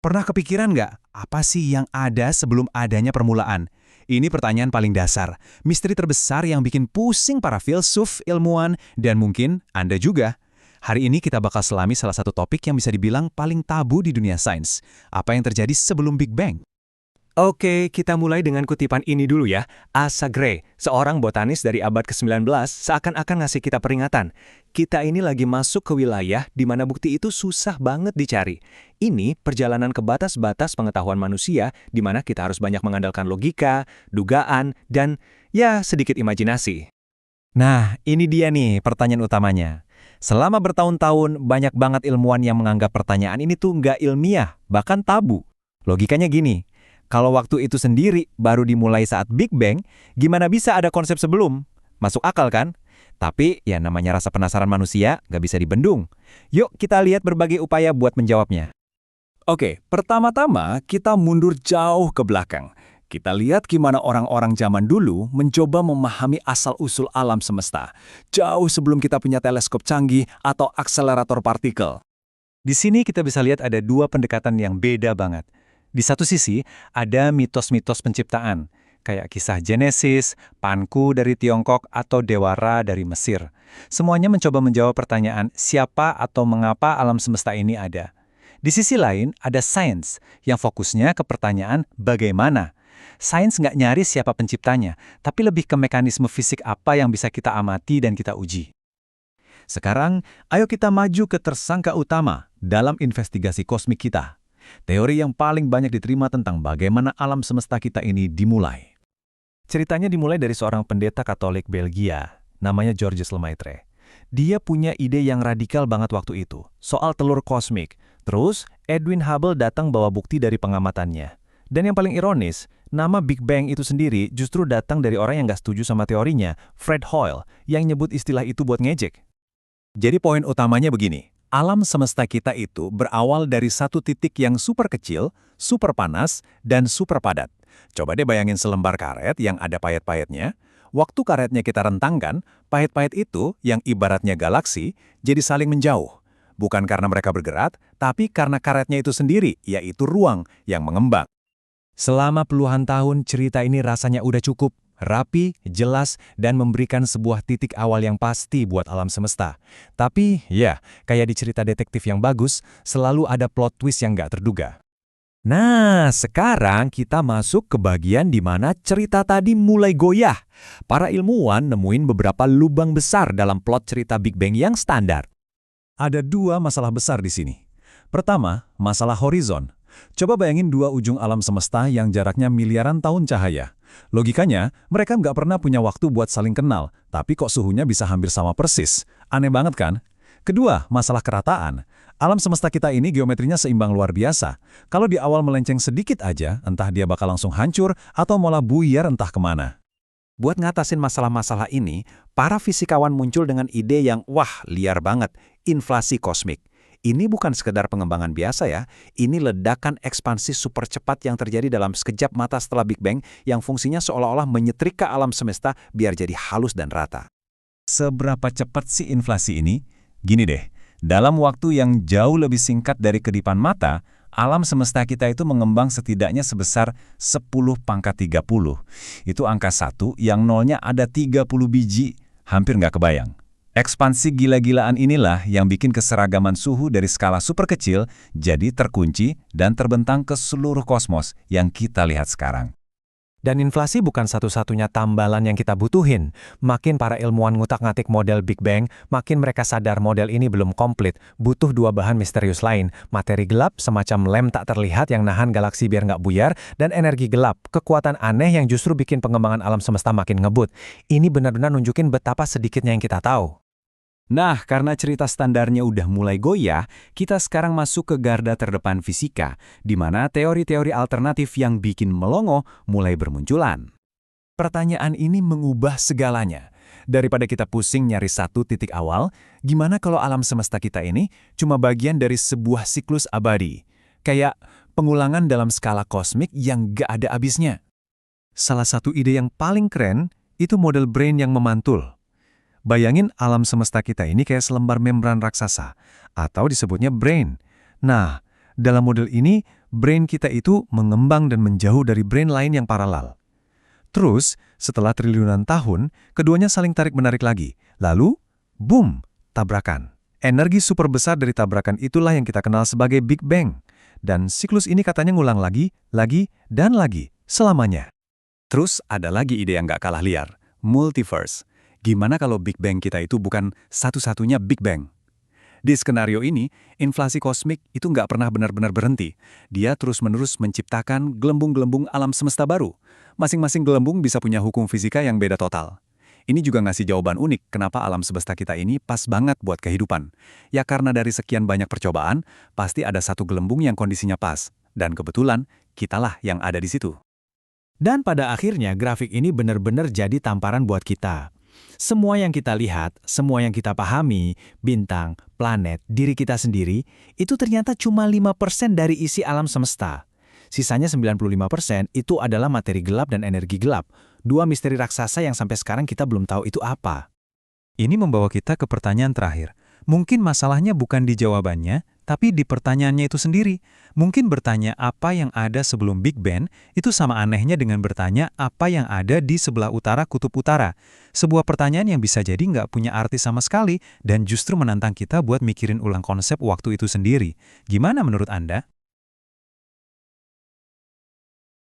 Pernah kepikiran nggak, apa sih yang ada sebelum adanya permulaan? Ini pertanyaan paling dasar, misteri terbesar yang bikin pusing para filsuf, ilmuwan, dan mungkin Anda juga. Hari ini kita bakal selami salah satu topik yang bisa dibilang paling tabu di dunia sains. Apa yang terjadi sebelum Big Bang? Oke, kita mulai dengan kutipan ini dulu ya. Asa Gray, seorang botanis dari abad ke-19, seakan-akan ngasih kita peringatan. Kita ini lagi masuk ke wilayah di mana bukti itu susah banget dicari. Ini perjalanan ke batas-batas pengetahuan manusia, di mana kita harus banyak mengandalkan logika, dugaan, dan ya sedikit imajinasi. Nah, ini dia nih pertanyaan utamanya. Selama bertahun-tahun, banyak banget ilmuwan yang menganggap pertanyaan ini tuh nggak ilmiah, bahkan tabu. Logikanya gini, kalau waktu itu sendiri baru dimulai saat Big Bang, gimana bisa ada konsep sebelum? Masuk akal kan? Tapi ya namanya rasa penasaran manusia nggak bisa dibendung. Yuk kita lihat berbagai upaya buat menjawabnya. Oke, pertama-tama kita mundur jauh ke belakang. Kita lihat gimana orang-orang zaman dulu mencoba memahami asal-usul alam semesta, jauh sebelum kita punya teleskop canggih atau akselerator partikel. Di sini kita bisa lihat ada dua pendekatan yang beda banget. Di satu sisi, ada mitos-mitos penciptaan, kayak kisah Genesis, Panku dari Tiongkok, atau Dewara dari Mesir. Semuanya mencoba menjawab pertanyaan siapa atau mengapa alam semesta ini ada. Di sisi lain, ada sains yang fokusnya ke pertanyaan bagaimana. Sains nggak nyari siapa penciptanya, tapi lebih ke mekanisme fisik apa yang bisa kita amati dan kita uji. Sekarang, ayo kita maju ke tersangka utama dalam investigasi kosmik kita. Teori yang paling banyak diterima tentang bagaimana alam semesta kita ini dimulai. Ceritanya dimulai dari seorang pendeta Katolik Belgia, namanya Georges Lemaitre. Dia punya ide yang radikal banget waktu itu, soal telur kosmik. Terus, Edwin Hubble datang bawa bukti dari pengamatannya. Dan yang paling ironis, nama Big Bang itu sendiri justru datang dari orang yang nggak setuju sama teorinya, Fred Hoyle, yang nyebut istilah itu buat ngejek. Jadi poin utamanya begini, alam semesta kita itu berawal dari satu titik yang super kecil, super panas, dan super padat. Coba deh bayangin selembar karet yang ada pahit-pahitnya. Waktu karetnya kita rentangkan, pahit-pahit itu yang ibaratnya galaksi, jadi saling menjauh. Bukan karena mereka bergerak, tapi karena karetnya itu sendiri, yaitu ruang yang mengembang. Selama puluhan tahun, cerita ini rasanya udah cukup, rapi, jelas, dan memberikan sebuah titik awal yang pasti buat alam semesta. Tapi, ya, kayak di cerita detektif yang bagus, selalu ada plot twist yang nggak terduga. Nah, sekarang kita masuk ke bagian di mana cerita tadi mulai goyah. Para ilmuwan nemuin beberapa lubang besar dalam plot cerita Big Bang yang standar. Ada dua masalah besar di sini. Pertama, masalah horizon. Coba bayangin dua ujung alam semesta yang jaraknya miliaran tahun cahaya. Logikanya, mereka nggak pernah punya waktu buat saling kenal, tapi kok suhunya bisa hampir sama persis. Aneh banget kan? Kedua, masalah kerataan. Alam semesta kita ini geometrinya seimbang luar biasa. Kalau di awal melenceng sedikit aja, entah dia bakal langsung hancur atau malah buyar entah kemana. Buat ngatasin masalah-masalah ini, para fisikawan muncul dengan ide yang liar banget, inflasi kosmik. Ini bukan sekedar pengembangan biasa ya, ini ledakan ekspansi super cepat yang terjadi dalam sekejap mata setelah Big Bang yang fungsinya seolah-olah menyetrika alam semesta biar jadi halus dan rata. Seberapa cepat sih inflasi ini? Gini deh, dalam waktu yang jauh lebih singkat dari kedipan mata, alam semesta kita itu mengembang setidaknya sebesar 10⁻30. Itu angka 1 yang nolnya ada 30 biji, hampir nggak kebayang. Ekspansi gila-gilaan inilah yang bikin keseragaman suhu dari skala super kecil jadi terkunci dan terbentang ke seluruh kosmos yang kita lihat sekarang. Dan inflasi bukan satu-satunya tambalan yang kita butuhin. Makin para ilmuwan ngutak-ngatik model Big Bang, makin mereka sadar model ini belum komplit, butuh dua bahan misterius lain, materi gelap semacam lem tak terlihat yang nahan galaksi biar nggak buyar, dan energi gelap, kekuatan aneh yang justru bikin pengembangan alam semesta makin ngebut. Ini benar-benar nunjukin betapa sedikitnya yang kita tahu. Nah, karena cerita standarnya udah mulai goyah, kita sekarang masuk ke garda terdepan fisika, di mana teori-teori alternatif yang bikin melongo mulai bermunculan. Pertanyaan ini mengubah segalanya. Daripada kita pusing nyari satu titik awal, gimana kalau alam semesta kita ini cuma bagian dari sebuah siklus abadi? Kayak pengulangan dalam skala kosmik yang gak ada habisnya. Salah satu ide yang paling keren itu model brain yang memantul. Bayangin alam semesta kita ini kayak selembar membran raksasa, atau disebutnya brain. Nah, dalam model ini, brain kita itu mengembang dan menjauh dari brain lain yang paralel. Terus, setelah triliunan tahun, keduanya saling tarik-menarik lagi. Lalu, boom, tabrakan. Energi super besar dari tabrakan itulah yang kita kenal sebagai Big Bang. Dan siklus ini katanya ngulang lagi, dan lagi, selamanya. Terus ada lagi ide yang nggak kalah liar, multiverse. Gimana kalau Big Bang kita itu bukan satu-satunya Big Bang? Di skenario ini, inflasi kosmik itu nggak pernah benar-benar berhenti. Dia terus-menerus menciptakan gelembung-gelembung alam semesta baru. Masing-masing gelembung bisa punya hukum fisika yang beda total. Ini juga ngasih jawaban unik kenapa alam semesta kita ini pas banget buat kehidupan. Ya karena dari sekian banyak percobaan, pasti ada satu gelembung yang kondisinya pas. Dan kebetulan, kitalah yang ada di situ. Dan pada akhirnya grafik ini benar-benar jadi tamparan buat kita. Semua yang kita lihat, semua yang kita pahami, bintang, planet, diri kita sendiri, itu ternyata cuma 5% dari isi alam semesta. Sisanya 95% itu adalah materi gelap dan energi gelap. Dua misteri raksasa yang sampai sekarang kita belum tahu itu apa. Ini membawa kita ke pertanyaan terakhir. Mungkin masalahnya bukan di jawabannya, tapi di pertanyaannya itu sendiri. Mungkin bertanya apa yang ada sebelum Big Bang itu sama anehnya dengan bertanya apa yang ada di sebelah utara kutub utara. Sebuah pertanyaan yang bisa jadi nggak punya arti sama sekali dan justru menantang kita buat mikirin ulang konsep waktu itu sendiri. Gimana menurut Anda?